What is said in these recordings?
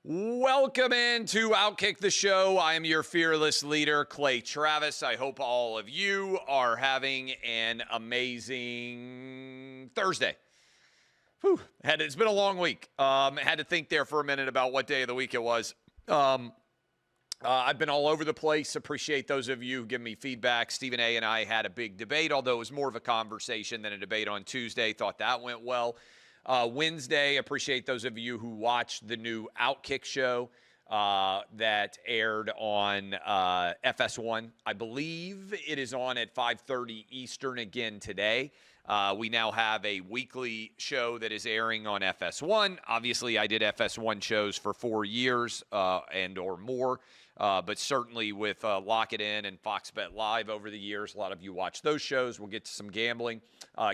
Welcome into OutKick the show. I am your fearless leader, Clay Travis. I hope all of you are having an amazing Thursday. It's been a long week. Had to think there for a minute about what day of the week it was. I've been all over the place. Appreciate those of you who give me feedback. Stephen A. and I had a big debate, although it was more of a conversation than a debate on Tuesday. Thought that went well. Wednesday, appreciate those of you who watched the new OutKick show that aired on FS1. I believe it is on at 5:30 Eastern again today. We now have a weekly show that is airing on FS1. Obviously, I did FS1 shows for 4 years and or more, but certainly with Lock It In and Fox Bet Live over the years, a lot of you watch those shows. We'll get to some gambling.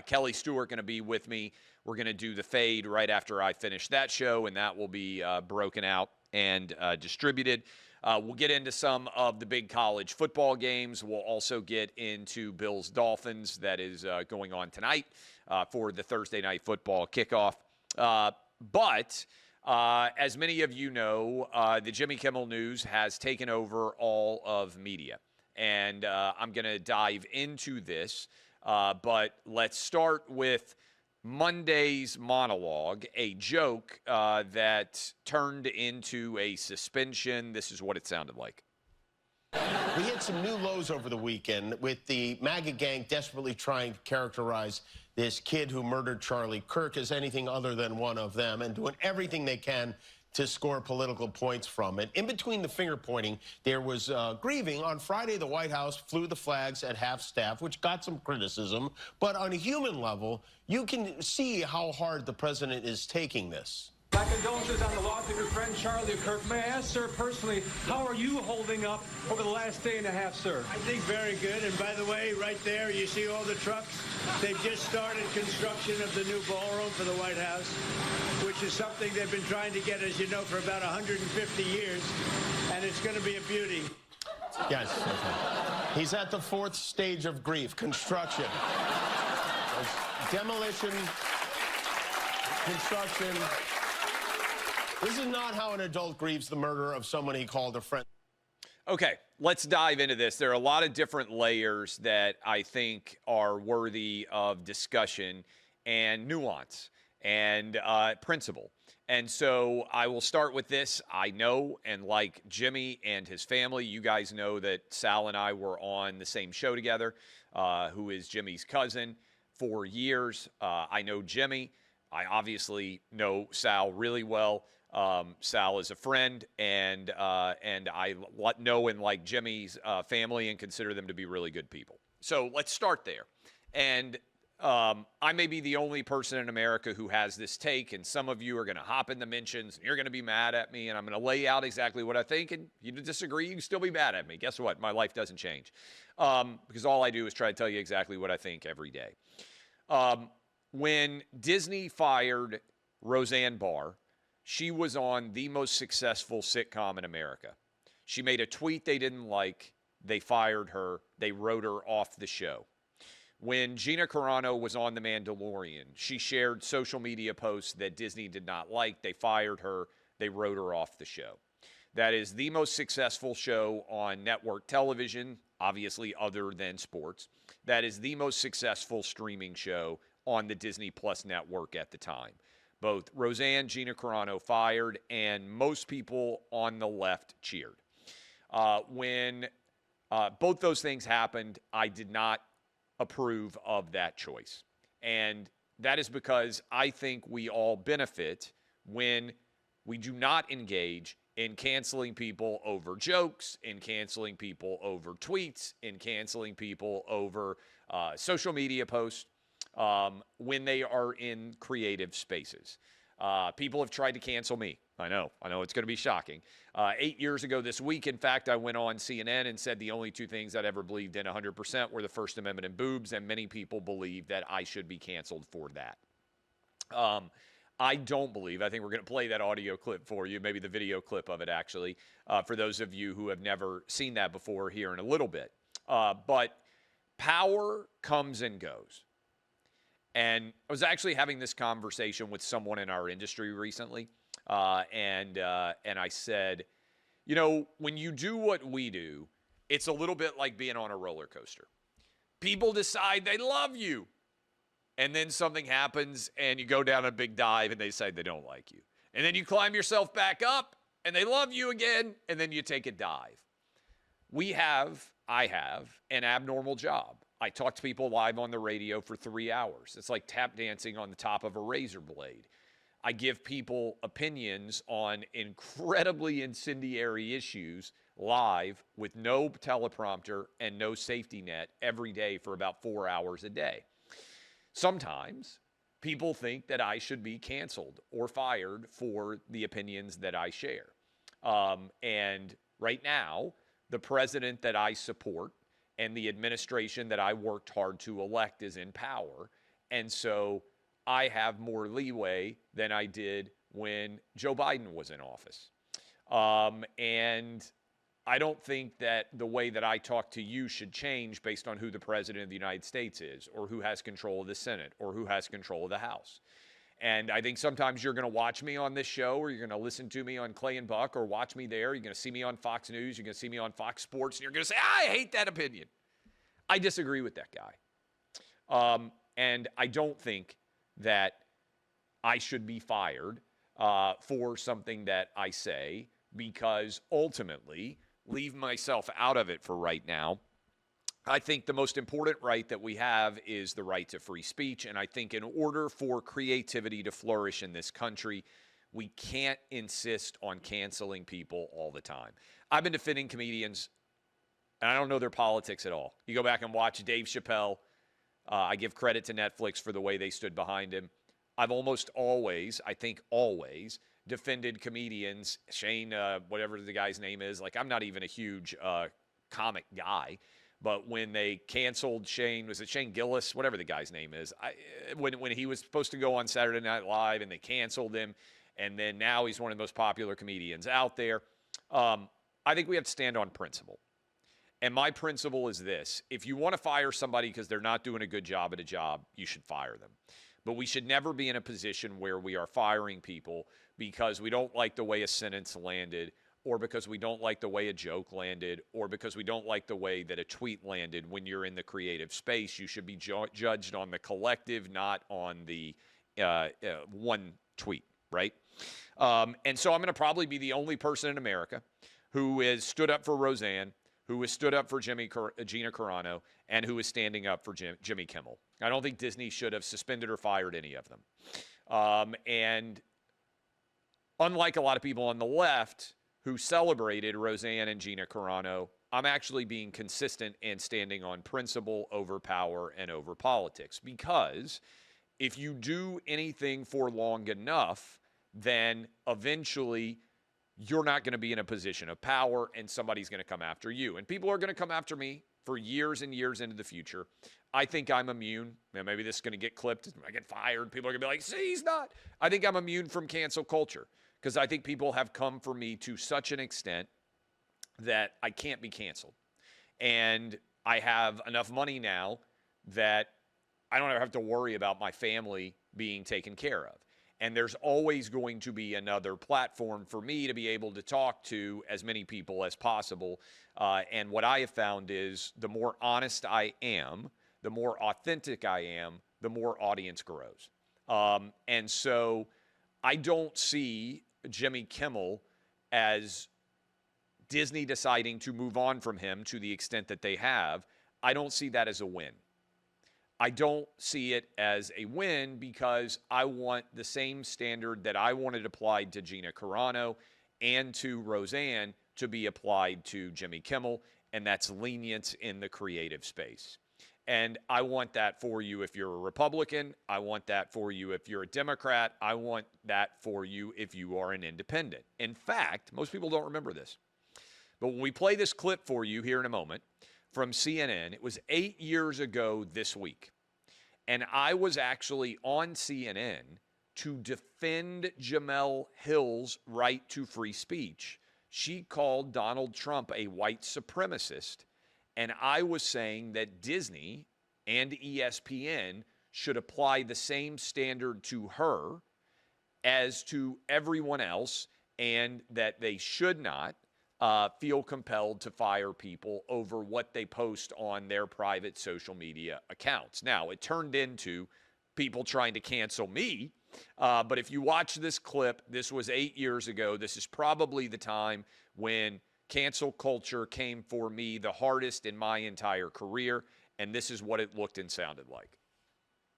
Kelly Stewart going to be with me. We're going to do the fade right after I finish that show, and that will be broken out and distributed. We'll get into some of the big college football games. We'll also get into Bills-Dolphins that is going on tonight for the Thursday night football kickoff. But as many of you know, the Jimmy Kimmel News has taken over all of media. And I'm going to dive into this. But let's start with Monday's monologue, a joke that turned into a suspension. This is what it sounded like. We hit some new lows over the weekend with the MAGA gang desperately trying to characterize this kid who murdered Charlie Kirk as anything other than one of them and doing everything they can to score political points from it. In between the finger pointing, there was grieving. On Friday, the White House flew the flags at half-staff, which got some criticism. But on a human level, you can see how hard the president is taking this. My condolences on the loss of your friend Charlie Kirk. May I ask, sir, personally, how are you holding up over the last day and a half, sir? I think very good. And by the way, right there, you see all the trucks? They've just started construction of the new ballroom for the White House, which is something they've been trying to get, as you know, for about 150 years. And it's going to be a beauty. Yes. Okay. He's at the fourth stage of grief, construction. Demolition, construction. This is not how an adult grieves the murder of someone he called a friend. Okay, let's dive into this. There are a lot of different layers that I think are worthy of discussion and nuance and principle. And so I will start with this. I know, and like Jimmy and his family, you guys know that Sal and I were on the same show together, who is Jimmy's cousin, for years. I know Jimmy. I obviously know Sal really well. Sal is a friend, and I know and like Jimmy's family and consider them to be really good people. So let's start there. And I may be the only person in America who has this take, and some of you are going to hop in the mentions, and you're going to be mad at me, and I'm going to lay out exactly what I think, and you disagree, you can still be mad at me. Guess what? My life doesn't change, because all I do is try to tell you exactly what I think every day. When Disney fired Roseanne Barr, she was on the most successful sitcom in America. She made a tweet they didn't like. They fired her. They wrote her off the show. When Gina Carano was on The Mandalorian, she shared social media posts that Disney did not like. They fired her. They wrote her off the show. That is the most successful show on network television, obviously other than sports. That is the most successful streaming show on the Disney Plus network at the time. Both Roseanne, Gina Carano fired, and most people on the left cheered. When both those things happened, I did not approve of that choice. And that is because I think we all benefit when we do not engage in canceling people over jokes, in canceling people over tweets, in canceling people over social media posts. When they are in creative spaces. People have tried to cancel me. I know it's going to be shocking. 8 years ago this week, in fact, I went on CNN and said the only two things I'd ever believed in 100% were the First Amendment and boobs, and many people believe that I should be canceled for that. I don't believe. I think we're going to play that audio clip for you, maybe the video clip of it, actually, for those of you who have never seen that before here in a little bit. But power comes and goes. And I was actually having this conversation with someone in our industry recently. And I said, you know, when you do what we do, it's a little bit like being on a roller coaster. People decide they love you, and then something happens, and you go down a big dive, and they decide they don't like you. And then you climb yourself back up, and they love you again, and then you take a dive. I have an abnormal job. I talk to people live on the radio for 3 hours. It's like tap dancing on the top of a razor blade. I give people opinions on incredibly incendiary issues live with no teleprompter and no safety net every day for about 4 hours a day. Sometimes people think that I should be canceled or fired for the opinions that I share. And right now, the president that I support and the administration that I worked hard to elect is in power. And so I have more leeway than I did when Joe Biden was in office. And I don't think that the way that I talk to you should change based on who the president of the United States is, or who has control of the Senate, or who has control of the House. And I think sometimes you're going to watch me on this show, or you're going to listen to me on Clay and Buck, or watch me there. You're going to see me on Fox News. You're going to see me on Fox Sports, and you're going to say, I hate that opinion. I disagree with that guy. And I don't think that I should be fired for something that I say, because ultimately, leave myself out of it for right now, I think the most important right that we have is the right to free speech. And I think in order for creativity to flourish in this country, we can't insist on canceling people all the time. I've been defending comedians, and I don't know their politics at all. You go back and watch Dave Chappelle. I give credit to Netflix for the way they stood behind him. I've almost always, I think always, defended comedians. Shane, whatever the guy's name is, like I'm not even a huge comic guy. But when they canceled Shane, was it Shane Gillis? Whatever the guy's name is. When he was supposed to go on Saturday Night Live and they canceled him, and then now he's one of the most popular comedians out there. I think we have to stand on principle. And my principle is this. If you want to fire somebody because they're not doing a good job at a job, you should fire them. But we should never be in a position where we are firing people because we don't like the way a sentence landed, or because we don't like the way a joke landed, or because we don't like the way that a tweet landed. When you're in the creative space, you should be judged on the collective, not on the one tweet, right? And so I'm going to probably be the only person in America who has stood up for Roseanne, who has stood up for Gina Carano, and who is standing up for Jimmy Kimmel. I don't think Disney should have suspended or fired any of them. And unlike a lot of people on the left who celebrated Roseanne and Gina Carano, I'm actually being consistent and standing on principle over power and over politics. Because if you do anything for long enough, then eventually you're not going to be in a position of power and somebody's going to come after you. And people are going to come after me for years and years into the future. I think I'm immune. Now, maybe this is going to get clipped. I get fired. People are going to be like, see, he's not. I think I'm immune from cancel culture, because I think people have come for me to such an extent that I can't be canceled. And I have enough money now that I don't ever have to worry about my family being taken care of. And there's always going to be another platform for me to be able to talk to as many people as possible. And what I have found is the more honest I am, the more authentic I am, the more audience grows. And so I don't see Jimmy Kimmel as Disney deciding to move on from him to the extent that they have. I don't see that as a win. I don't see it as a win because I want the same standard that I wanted applied to Gina Carano and to Roseanne to be applied to Jimmy Kimmel, and that's lenience in the creative space. And I want that for you if you're a Republican. I want that for you if you're a Democrat. I want that for you if you are an independent. In fact, most people don't remember this, but when we play this clip for you here in a moment from CNN, it was 8 years ago this week. And I was actually on CNN to defend Jemele Hill's right to free speech. She called Donald Trump a white supremacist. And I was saying that Disney and ESPN should apply the same standard to her as to everyone else, and that they should not feel compelled to fire people over what they post on their private social media accounts. Now, it turned into people trying to cancel me, but if you watch this clip, this was 8 years ago. This is probably the time when cancel culture came for me the hardest in my entire career, and this is what it looked and sounded like.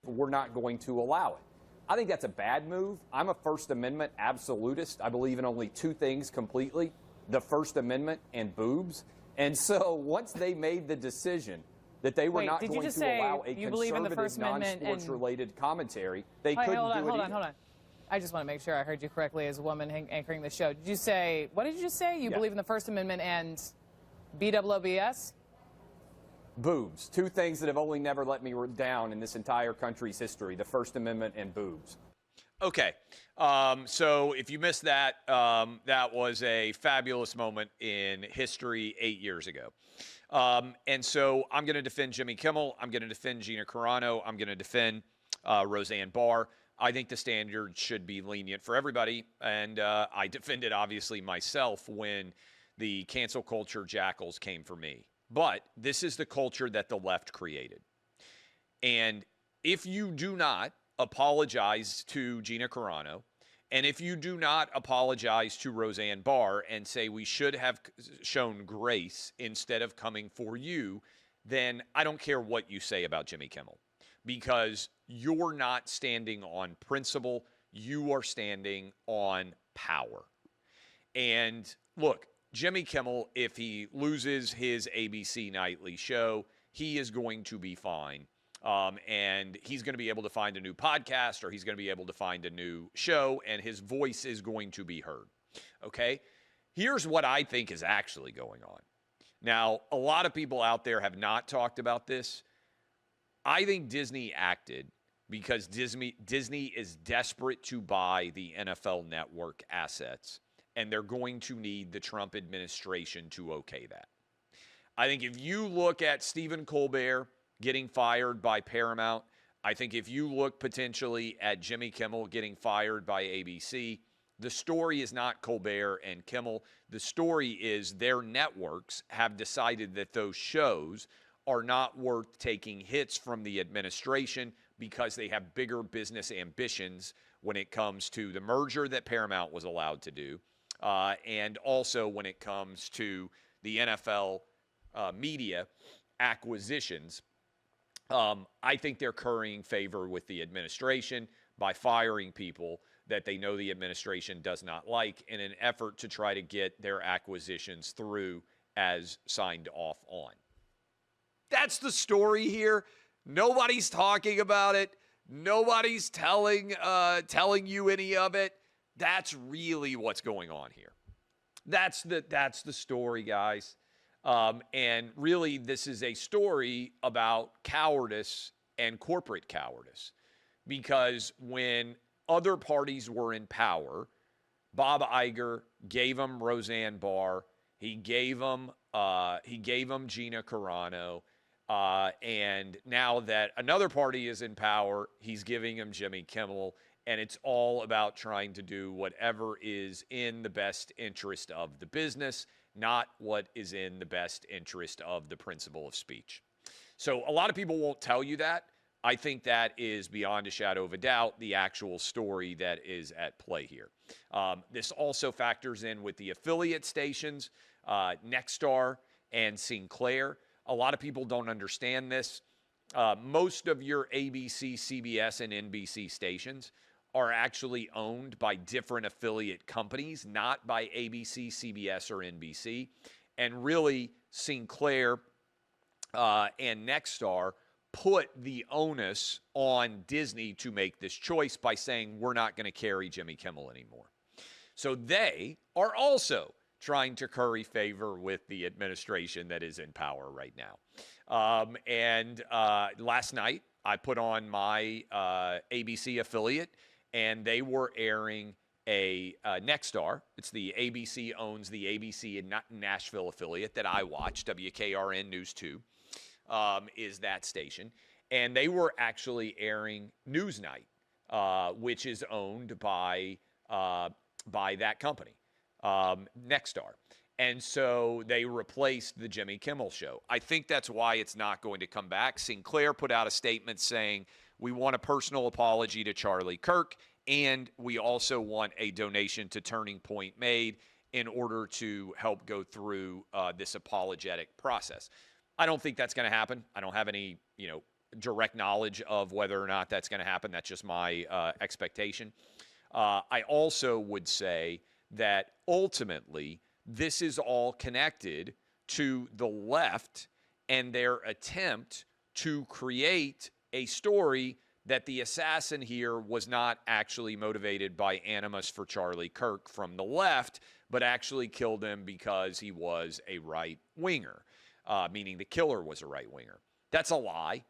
We're not going to allow it. I think that's a bad move. I'm a First Amendment absolutist. I believe in only two things completely: the First Amendment and boobs. And so once they made the decision that they were not going to allow a conservative, non-sports related commentary, they couldn't do it either. Hold on. I just want to make sure I heard you correctly as a woman anchoring the show. Did you say, what did you just say? You believe in the First Amendment and BWBS? Boobs. Two things that have only never let me down in this entire country's history: the First Amendment and boobs. Okay, so if you missed that, that was a fabulous moment in history 8 years ago. And so I'm going to defend Jimmy Kimmel. I'm going to defend Gina Carano. I'm going to defend Roseanne Barr. I think the standard should be lenient for everybody. And I defended, obviously, myself when the cancel culture jackals came for me. But this is the culture that the left created. And if you do not apologize to Gina Carano, and if you do not apologize to Roseanne Barr and say we should have shown grace instead of coming for you, then I don't care what you say about Jimmy Kimmel, because you're not standing on principle. You are standing on power. And look, Jimmy Kimmel, if he loses his ABC nightly show, he is going to be fine. And he's going to be able to find a new podcast, or he's going to be able to find a new show, and his voice is going to be heard. Okay? Here's what I think is actually going on. Now, a lot of people out there have not talked about this. I think Disney acted because Disney is desperate to buy the NFL Network assets, and they're going to need the Trump administration to okay that. I think if you look at Stephen Colbert getting fired by Paramount, I think if you look potentially at Jimmy Kimmel getting fired by ABC, the story is not Colbert and Kimmel. The story is their networks have decided that those shows are not worth taking hits from the administration because they have bigger business ambitions when it comes to the merger that Paramount was allowed to do, and also when it comes to the NFL media acquisitions. I think they're currying favor with the administration by firing people that they know the administration does not like in an effort to try to get their acquisitions through as signed off on. That's the story here. Nobody's talking about it. Nobody's telling you any of it. That's really what's going on here. That's the story, guys. And really, this is a story about cowardice and corporate cowardice. Because when other parties were in power, Bob Iger gave them Roseanne Barr. He gave them Gina Carano. And now that another party is in power, he's giving him Jimmy Kimmel. And it's all about trying to do whatever is in the best interest of the business, not what is in the best interest of the principle of speech. So a lot of people won't tell you that. I think that is beyond a shadow of a doubt the actual story that is at play here. This also factors in with the affiliate stations, Nexstar and Sinclair. A lot of people don't understand this. Most of your ABC, CBS, and NBC stations are actually owned by different affiliate companies, not by ABC, CBS, or NBC. And really, Sinclair and Nexstar put the onus on Disney to make this choice by saying, we're not going to carry Jimmy Kimmel anymore. So they are also trying to curry favor with the administration that is in power right now. And last night, I put on my ABC affiliate, and they were airing a Nexstar. It's the ABC owns the ABC in Nashville affiliate that I watch. WKRN News 2 is that station. And they were actually airing Newsnight. which is owned by that company, Nexstar. And so they replaced the Jimmy Kimmel show. I think that's why it's not going to come back. Sinclair put out a statement saying, we want a personal apology to Charlie Kirk, and we also want a donation to Turning Point made in order to help go through this apologetic process. I don't think that's going to happen. I don't have any, direct knowledge of whether or not that's going to happen. That's just my expectation. I also would say that ultimately this is all connected to the left and their attempt to create a story that the assassin here was not actually motivated by animus for Charlie Kirk from the left, but actually killed him because he was a right-winger, meaning the killer was a right-winger. That's a lie.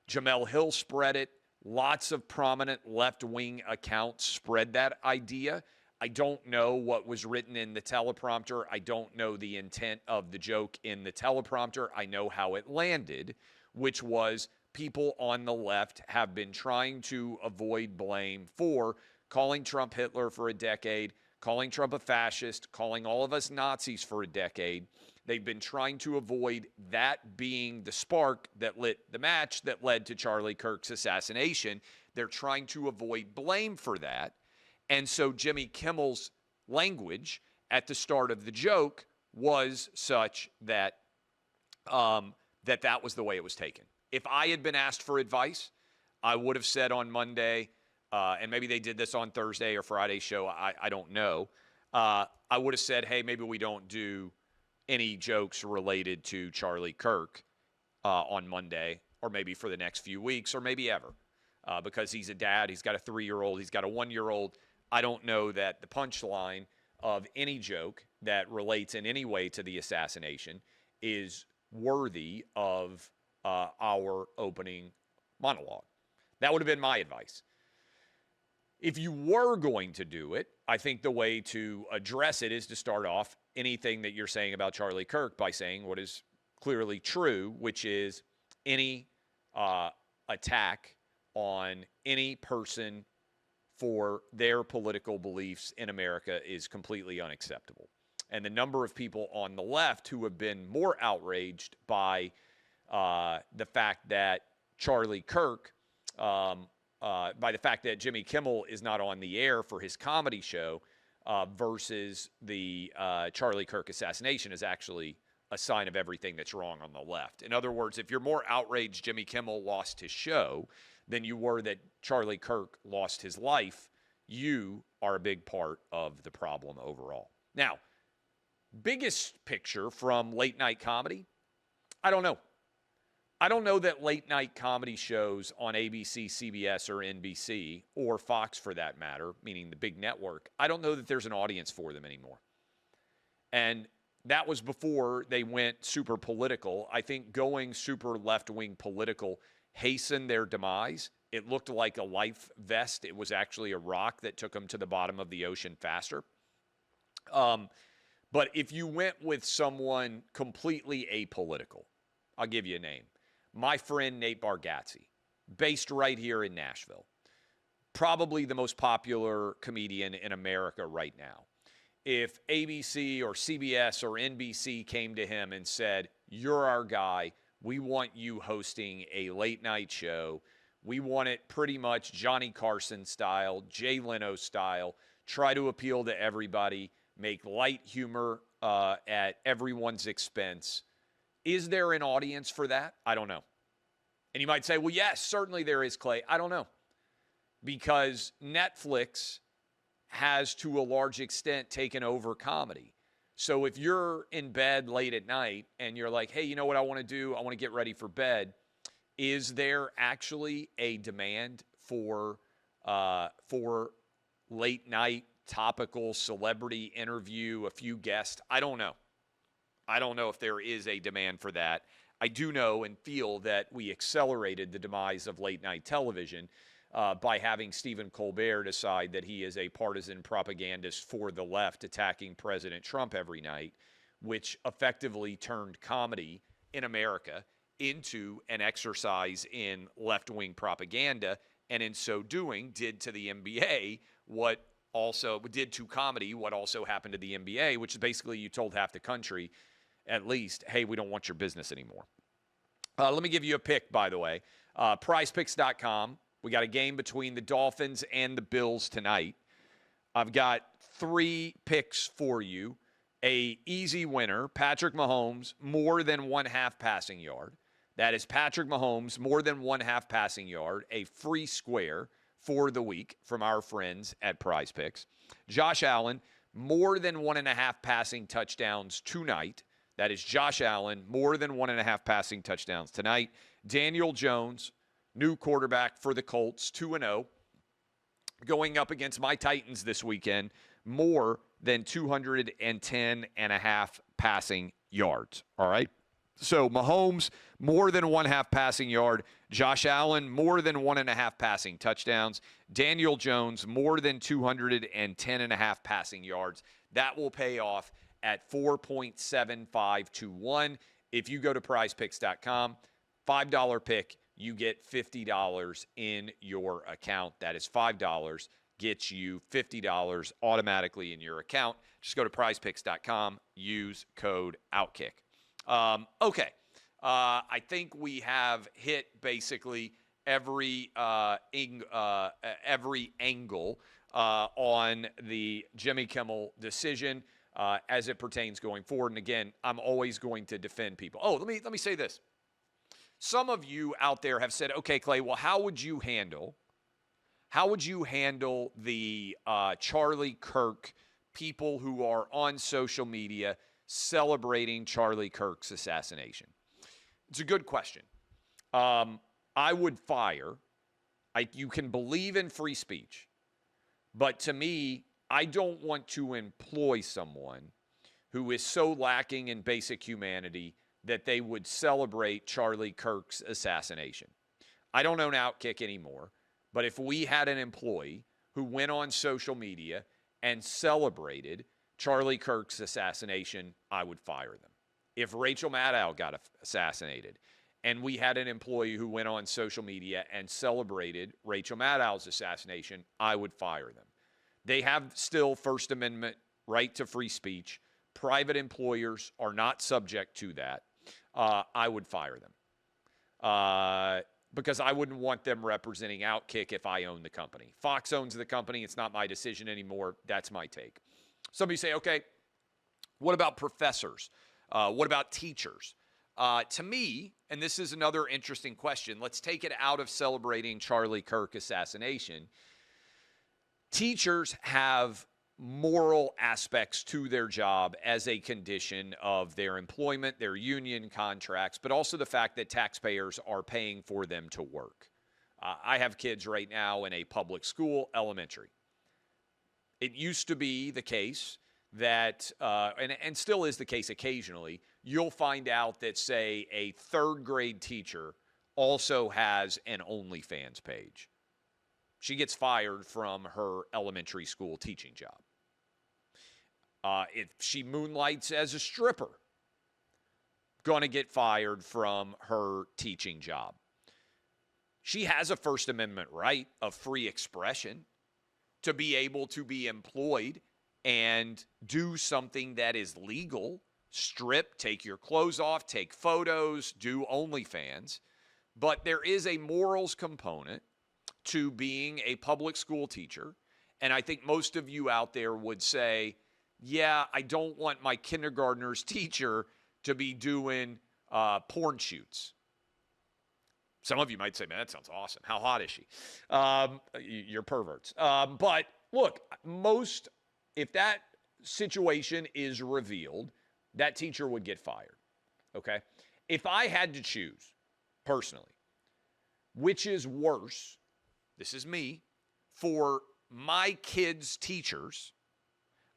Jamel Hill spread it. Lots of prominent left-wing accounts spread that idea. I don't know what was written in the teleprompter. I don't know the intent of the joke in the teleprompter. I know how it landed, which was people on the left have been trying to avoid blame for calling Trump Hitler for a decade, calling Trump a fascist, calling all of us Nazis for a decade. They've been trying to avoid that being the spark that lit the match that led to Charlie Kirk's assassination. They're trying to avoid blame for that. And so Jimmy Kimmel's language at the start of the joke was such that that was the way it was taken. If I had been asked for advice, I would have said on Monday, and maybe they did this on Thursday or Friday's show, I don't know. I would have said, hey, maybe we don't do any jokes related to Charlie Kirk on Monday, or maybe for the next few weeks, or maybe ever, because he's a dad. He's got a 3-year-old. He's got a 1-year-old. I don't know that the punchline of any joke that relates in any way to the assassination is worthy of our opening monologue. That would have been my advice. If you were going to do it, I think the way to address it is to start off anything that you're saying about Charlie Kirk by saying what is clearly true, which is any attack on any person for their political beliefs in America is completely unacceptable. And the number of people on the left who have been more outraged by the fact that Charlie Kirk, by the fact that Jimmy Kimmel is not on the air for his comedy show versus the Charlie Kirk assassination is actually a sign of everything that's wrong on the left. In other words, if you're more outraged Jimmy Kimmel lost his show than you were that Charlie Kirk lost his life, you are a big part of the problem overall. Now, biggest picture from late night comedy, I don't know. I don't know that late night comedy shows on ABC, CBS, or NBC, or Fox for that matter, meaning the big network, I don't know that there's an audience for them anymore. And that was before they went super political. I think going super left-wing political hastened their demise. It looked like a life vest. It was actually a rock that took them to the bottom of the ocean faster. But if you went with someone completely apolitical, I'll give you a name. My friend Nate Bargatze, based right here in Nashville. Probably the most popular comedian in America right now. If ABC or CBS or NBC came to him and said, you're our guy, we want you hosting a late night show. We want it pretty much Johnny Carson style, Jay Leno style, try to appeal to everybody, make light humor at everyone's expense. Is there an audience for that? I don't know. And you might say, well, yes, certainly there is, Clay. I don't know. Because Netflix has, to a large extent, taken over comedy. So if you're in bed late at night and you're like, hey, you know what I want to do? I want to get ready for bed. Is there actually a demand for late night topical celebrity interview, a few guests? I don't know. I don't know if there is a demand for that. I do know and feel that we accelerated the demise of late night television by having Stephen Colbert decide that he is a partisan propagandist for the left attacking President Trump every night, which effectively turned comedy in America into an exercise in left-wing propaganda and in so doing did to the NBA what also did to comedy what also happened to the NBA, which is basically you told half the country, at least, hey, we don't want your business anymore. Let me give you a pick, by the way. PrizePicks.com. We got a game between the Dolphins and the Bills tonight. I've got 3 picks for you. A easy winner, Patrick Mahomes, more than 1/2 passing yard. That is Patrick Mahomes, more than 1/2 passing yard, a free square for the week from our friends at Prize Picks. Josh Allen, more than 1.5 passing touchdowns tonight. That is Josh Allen, more than 1.5 passing touchdowns tonight. Daniel Jones, new quarterback for the Colts, 2-0. Going up against my Titans this weekend, more than 210.5 passing yards. All right? So Mahomes, more than 1/2 passing yard. Josh Allen, more than 1.5 passing touchdowns. Daniel Jones, more than 210.5 passing yards. That will pay off at 4.75 to 1. If you go to prizepicks.com, $5 pick, you get $50 in your account. That is $5. Gets you $50 automatically in your account. Just go to prizepicks.com, use code OutKick. Okay. I think we have hit basically every angle on the Jimmy Kimmel decision as it pertains going forward. And again, I'm always going to defend people. Oh, let me say this. Some of you out there have said, okay, Clay, well, how would you handle the Charlie Kirk people who are on social media celebrating Charlie Kirk's assassination? It's a good question. I would fire. You can believe in free speech, but to me, I don't want to employ someone who is so lacking in basic humanity that they would celebrate Charlie Kirk's assassination. I don't own OutKick anymore, but if we had an employee who went on social media and celebrated Charlie Kirk's assassination, I would fire them. If Rachel Maddow got assassinated and we had an employee who went on social media and celebrated Rachel Maddow's assassination, I would fire them. They have still First Amendment right to free speech. Private employers are not subject to that. I would fire them because I wouldn't want them representing OutKick if I own the company. Fox owns the company. It's not my decision anymore. That's my take. Somebody say, okay, what about professors? What about teachers? To me, and this is another interesting question, let's take it out of celebrating Charlie Kirk assassination. Teachers have moral aspects to their job as a condition of their employment, their union contracts, but also the fact that taxpayers are paying for them to work. I have kids right now in a public school, elementary. It used to be the case that, and still is the case occasionally, you'll find out that, say, a 3rd grade teacher also has an OnlyFans page. She gets fired from her elementary school teaching job. If she moonlights as a stripper, going to get fired from her teaching job. She has a First Amendment right of free expression to be able to be employed and do something that is legal. Strip, take your clothes off, take photos, do OnlyFans. But there is a morals component to being a public school teacher. And I think most of you out there would say, yeah, I don't want my kindergartner's teacher to be doing porn shoots. Some of you might say, man, that sounds awesome. How hot is she? You're perverts. But look, if that situation is revealed, that teacher would get fired. Okay? If I had to choose, personally, which is worse, this is me, for my kids' teachers,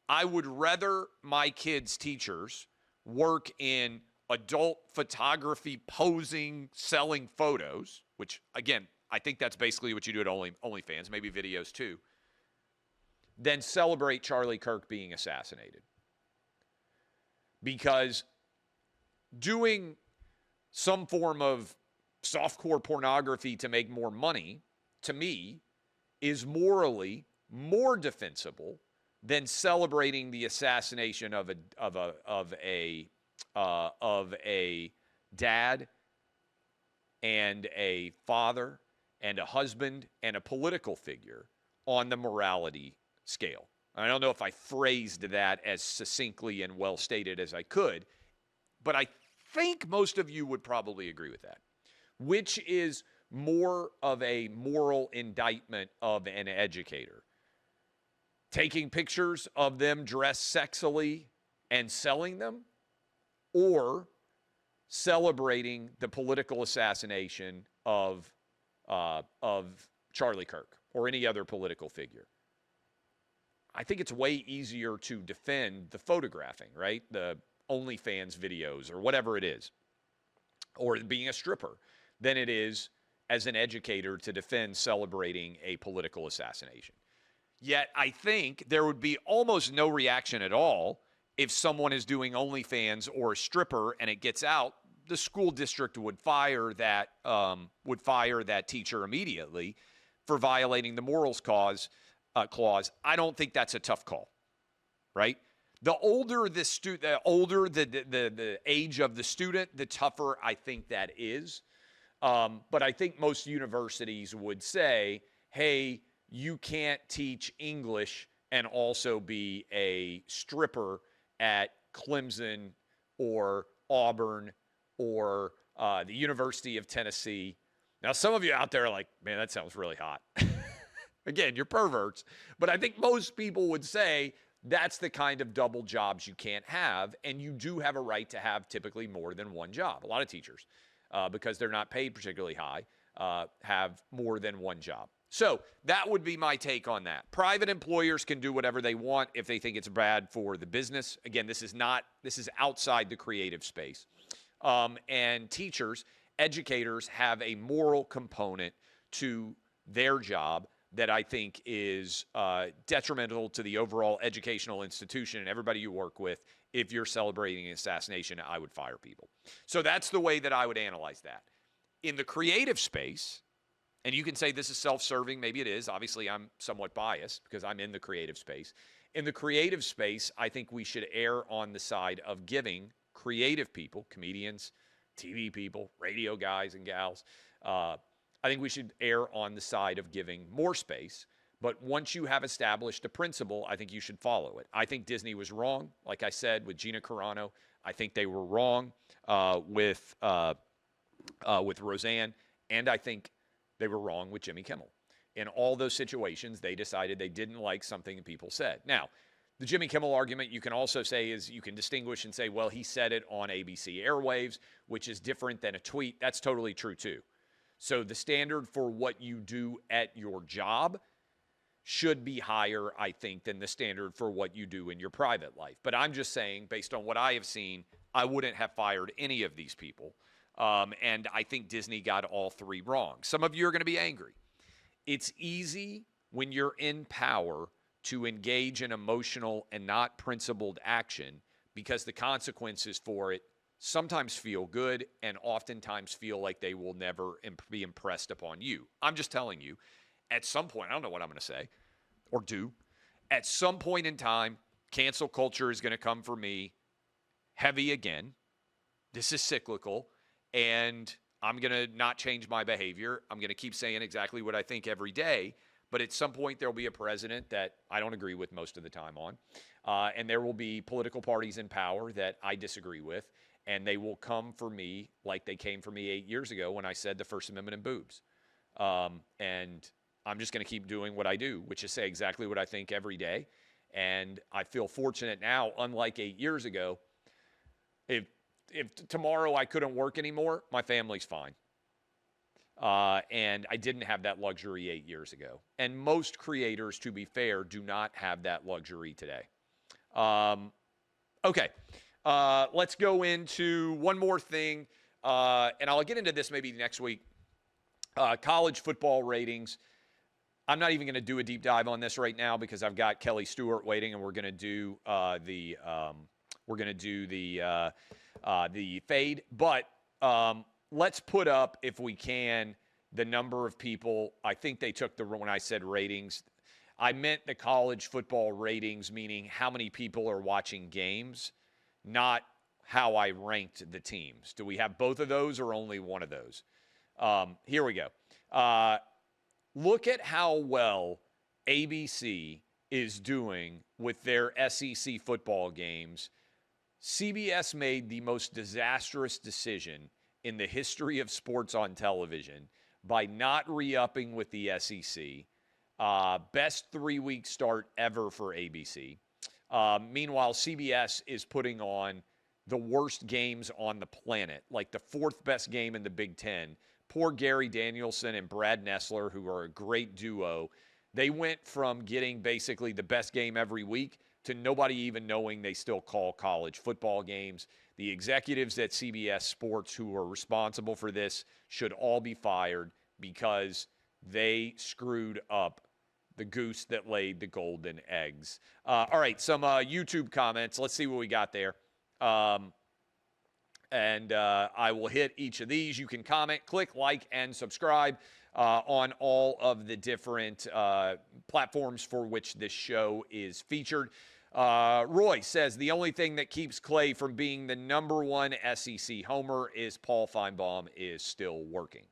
I would rather my kids' teachers work in adult photography, posing, selling photos, which, again, I think that's basically what you do at OnlyFans, maybe videos too, than celebrate Charlie Kirk being assassinated. Because doing some form of softcore pornography to make more money to me, is morally more defensible than celebrating the assassination of a dad and a father and a husband and a political figure on the morality scale. I don't know if I phrased that as succinctly and well stated as I could, but I think most of you would probably agree with that. Which is more of a moral indictment of an educator? Taking pictures of them dressed sexily and selling them, or celebrating the political assassination of Charlie Kirk or any other political figure? I think it's way easier to defend the photographing, right? The OnlyFans videos or whatever it is, or being a stripper, than it is as an educator to defend celebrating a political assassination. Yet I think there would be almost no reaction at all if someone is doing OnlyFans or a stripper and it gets out. The school district would fire that teacher immediately for violating the morals clause. I don't think that's a tough call, right? The older the age of the student, the tougher I think that is. But I think most universities would say, hey, you can't teach English and also be a stripper at Clemson or Auburn or the University of Tennessee. Now, some of you out there are like, man, that sounds really hot. Again, you're perverts. But I think most people would say that's the kind of double jobs you can't have, and you do have a right to have typically more than one job. A lot of teachers, because they're not paid particularly high, have more than one job. So that would be my take on that. Private employers can do whatever they want if they think it's bad for the business. Again, this is outside the creative space. And teachers, educators have a moral component to their job that I think is detrimental to the overall educational institution and everybody you work with. If you're celebrating an assassination, I would fire people. So that's the way that I would analyze that. In the creative space, and you can say this is self-serving, maybe it is. Obviously, I'm somewhat biased because I'm in the creative space. In the creative space, I think we should err on the side of giving creative people, comedians, TV people, radio guys and gals, I think we should err on the side of giving more space. But once you have established a principle, I think you should follow it. I think Disney was wrong, like I said, with Gina Carano. I think they were wrong with Roseanne, and I think they were wrong with Jimmy Kimmel. In all those situations, they decided they didn't like something that people said. Now, the Jimmy Kimmel argument you can also say is you can distinguish and say, well, he said it on ABC airwaves, which is different than a tweet. That's totally true, too. So the standard for what you do at your job should be higher, I think, than the standard for what you do in your private life. But I'm just saying, based on what I have seen, I wouldn't have fired any of these people. And I think Disney got all three wrong. Some of you are going to be angry. It's easy when you're in power to engage in emotional and not principled action because the consequences for it sometimes feel good and oftentimes feel like they will never be impressed upon you. I'm just telling you, at some point, I don't know what I'm going to say or do. At some point in time, cancel culture is going to come for me heavy again. This is cyclical, and I'm going to not change my behavior. I'm going to keep saying exactly what I think every day. But at some point, there will be a president that I don't agree with most of the time on. And there will be political parties in power that I disagree with. And they will come for me like they came for me 8 years ago when I said the First Amendment and boobs. And I'm just going to keep doing what I do, which is say exactly what I think every day. And I feel fortunate now, unlike 8 years ago, if tomorrow I couldn't work anymore, my family's fine. And I didn't have that luxury 8 years ago. And most creators, to be fair, do not have that luxury today. Okay. Let's go into one more thing, and I'll get into this maybe next week. College football ratings. I'm not even going to do a deep dive on this right now because I've got Kelly Stewart waiting, and we're going to do the fade. But let's put up, if we can, the number of people, I think they took when I said ratings, I meant the college football ratings, meaning how many people are watching games, not how I ranked the teams. Do we have both of those or only one of those? Here we go. Look at how well ABC is doing with their SEC football games. CBS made the most disastrous decision in the history of sports on television by not re-upping with the SEC. Best 3-week start ever for ABC. Meanwhile, CBS is putting on the worst games on the planet, like the 4th best game in the Big Ten. Poor Gary Danielson and Brad Nessler, who are a great duo, they went from getting basically the best game every week to nobody even knowing they still call college football games. The executives at CBS Sports who are responsible for this should all be fired because they screwed up the goose that laid the golden eggs. All right, some YouTube comments. Let's see what we got there. And I will hit each of these. You can comment, click, like, and subscribe on all of the different platforms for which this show is featured. Roy says, the only thing that keeps Clay from being the #1 SEC homer is Paul Feinbaum is still working.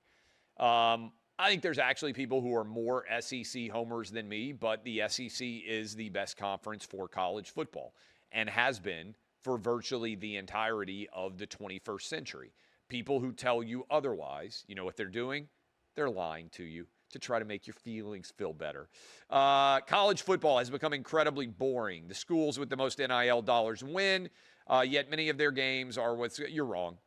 I think there's actually people who are more SEC homers than me, but the SEC is the best conference for college football and has been for virtually the entirety of the 21st century. People who tell you otherwise, you know what they're doing? They're lying to you to try to make your feelings feel better. College football has become incredibly boring. The schools with the most NIL dollars win, yet many of their games are what's... You're wrong.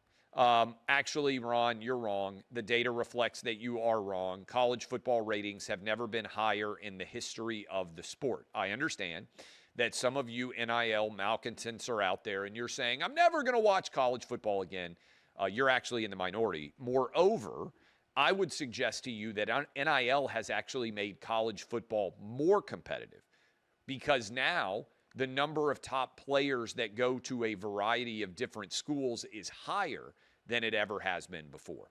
Actually, Ron, you're wrong. The data reflects that you are wrong. College football ratings have never been higher in the history of the sport. I understand that some of you NIL malcontents are out there and you're saying, I'm never going to watch college football again. You're actually in the minority. Moreover, I would suggest to you that NIL has actually made college football more competitive because now the number of top players that go to a variety of different schools is higher than it ever has been before.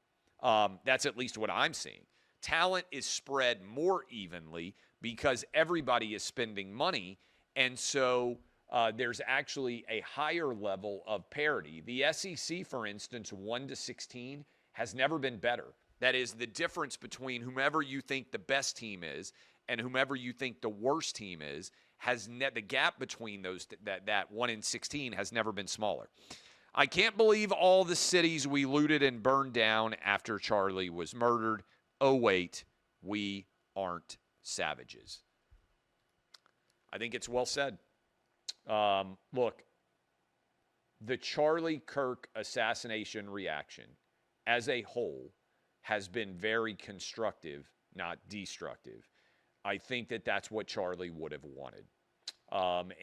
That's at least what I'm seeing. Talent is spread more evenly because everybody is spending money, and so there's actually a higher level of parity. The SEC, for instance, 1-16 has never been better. That is, the difference between whomever you think the best team is and whomever you think the worst team is, the gap between those, that 1-16 has never been smaller. I can't believe all the cities we looted and burned down after Charlie was murdered. Oh, wait, we aren't savages. I think it's well said. Look, the Charlie Kirk assassination reaction as a whole has been very constructive, not destructive. I think that that's what Charlie would have wanted.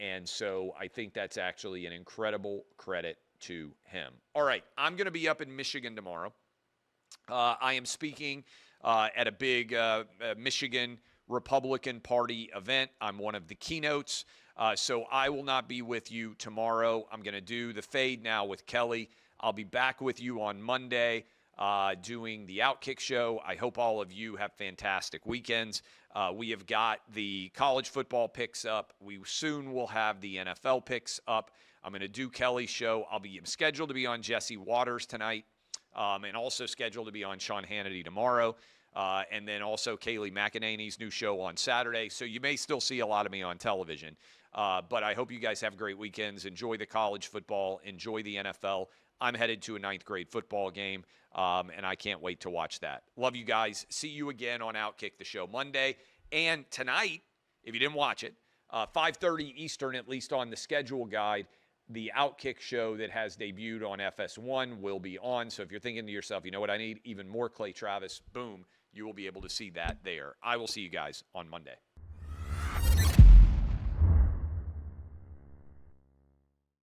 And so I think that's actually an incredible credit to him. All right, I'm going to be up in Michigan tomorrow. I am speaking at a big Michigan Republican Party event. I'm one of the keynotes. So I will not be with you tomorrow. I'm going to do the fade now with Kelly. I'll be back with you on Monday doing the OutKick show. I hope all of you have fantastic weekends. We have got the college football picks up. We soon will have the NFL picks up. I'm going to do Kelly's show. I'll be scheduled to be on Jesse Waters tonight and also scheduled to be on Sean Hannity tomorrow. And then also Kayleigh McEnany's new show on Saturday. So you may still see a lot of me on television. But I hope you guys have great weekends. Enjoy the college football. Enjoy the NFL. I'm headed to a 9th grade football game, and I can't wait to watch that. Love you guys. See you again on OutKick the show Monday. And tonight, if you didn't watch it, 5:30 Eastern, at least on the schedule guide, the OutKick show that has debuted on FS1 will be on. So if you're thinking to yourself, you know what I need? Even more Clay Travis, boom, you will be able to see that there. I will see you guys on Monday.